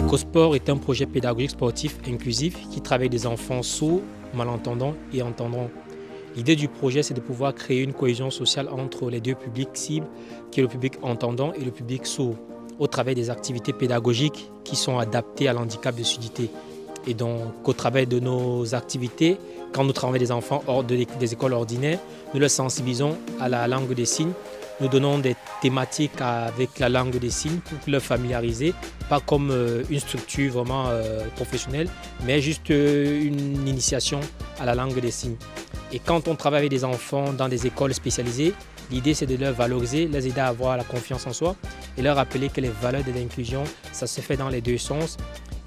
EcoSport est un projet pédagogique sportif inclusif qui travaille des enfants sourds, malentendants et entendants. L'idée du projet, c'est de pouvoir créer une cohésion sociale entre les deux publics cibles, qui est le public entendant et le public sourd, au travers des activités pédagogiques qui sont adaptées à l'handicap de surdité. Et donc, au travers de nos activités, quand nous travaillons avec des enfants hors des écoles ordinaires, nous les sensibilisons à la langue des signes. Nous donnons des thématiques avec la langue des signes pour les familiariser, pas comme une structure vraiment professionnelle, mais juste une initiation à la langue des signes. Et quand on travaille avec des enfants dans des écoles spécialisées, l'idée c'est de leur valoriser, les aider à avoir la confiance en soi et leur rappeler que les valeurs de l'inclusion, ça se fait dans les deux sens,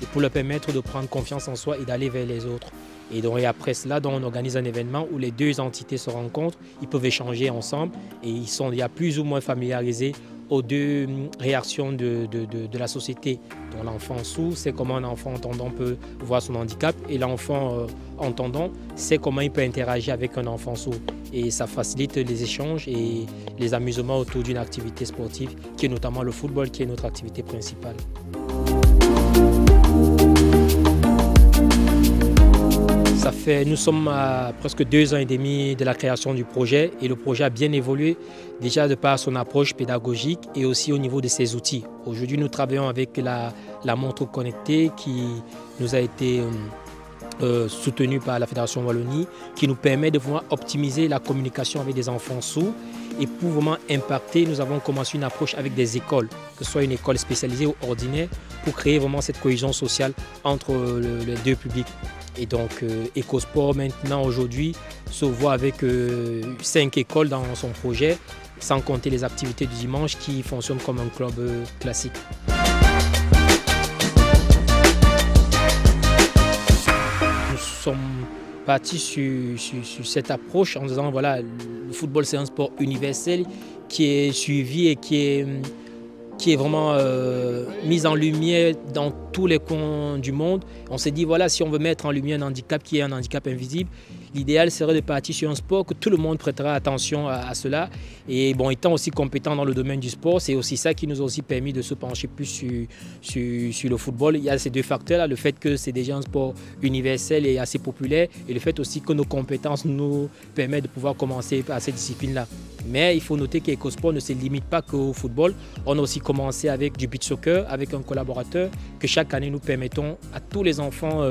et pour leur permettre de prendre confiance en soi et d'aller vers les autres. Et donc après cela, on organise un événement où les deux entités se rencontrent, ils peuvent échanger ensemble et ils sont déjà plus ou moins familiarisés aux deux réactions de la société. Donc l'enfant sourd, c'est comment un enfant entendant peut voir son handicap, et l'enfant entendant, c'est comment il peut interagir avec un enfant sourd. Et ça facilite les échanges et les amusements autour d'une activité sportive, qui est notamment le football, qui est notre activité principale. Nous sommes à presque 2 ans et demi de la création du projet, et le projet a bien évolué déjà de par son approche pédagogique et aussi au niveau de ses outils. Aujourd'hui, nous travaillons avec la montre connectée qui nous a été soutenue par la Fédération Wallonie, qui nous permet de pouvoir optimiser la communication avec des enfants sourds. Et pour vraiment impacter, nous avons commencé une approche avec des écoles, que ce soit une école spécialisée ou ordinaire, pour créer vraiment cette cohésion sociale entre les deux publics. Et donc EcoSport maintenant aujourd'hui se voit avec 5 écoles dans son projet, sans compter les activités du dimanche qui fonctionnent comme un club classique. Nous sommes partis sur cette approche en disant voilà, le football c'est un sport universel qui est suivi et qui est vraiment mise en lumière dans tous les coins du monde. On s'est dit, voilà, si on veut mettre en lumière un handicap qui est un handicap invisible, l'idéal serait de partir sur un sport que tout le monde prêtera attention à cela. Et bon, étant aussi compétent dans le domaine du sport, c'est aussi ça qui nous a aussi permis de se pencher plus sur le football. Il y a ces deux facteurs-là, le fait que c'est déjà un sport universel et assez populaire, et le fait aussi que nos compétences nous permettent de pouvoir commencer à cette discipline-là. Mais il faut noter qu'EcoSport ne se limite pas qu'au football. On a aussi commencé avec du beach soccer, avec un collaborateur, que chaque année nous permettons à tous les enfants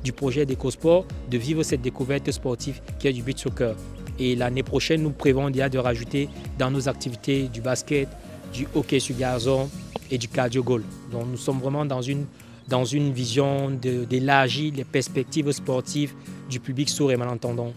du projet d'EcoSport de vivre cette découverte sportive qui est du beach soccer. Et l'année prochaine, nous prévoyons déjà de rajouter dans nos activités du basket, du hockey sur gazon et du cardio goal. Donc nous sommes vraiment dans une vision d'élargir les perspectives sportives du public sourd et malentendant.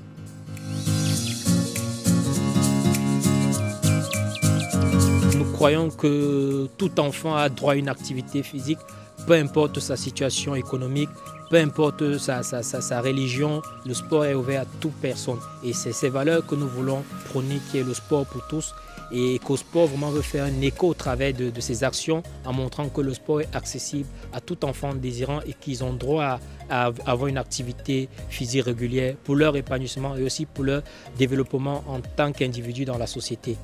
Nous croyons que tout enfant a droit à une activité physique, peu importe sa situation économique, peu importe sa religion, le sport est ouvert à toute personne. Et c'est ces valeurs que nous voulons prôner, qui est le sport pour tous. Et EcoSport vraiment veut faire un écho au travers de ces actions, en montrant que le sport est accessible à tout enfant désirant et qu'ils ont droit à avoir une activité physique régulière pour leur épanouissement et aussi pour leur développement en tant qu'individu dans la société.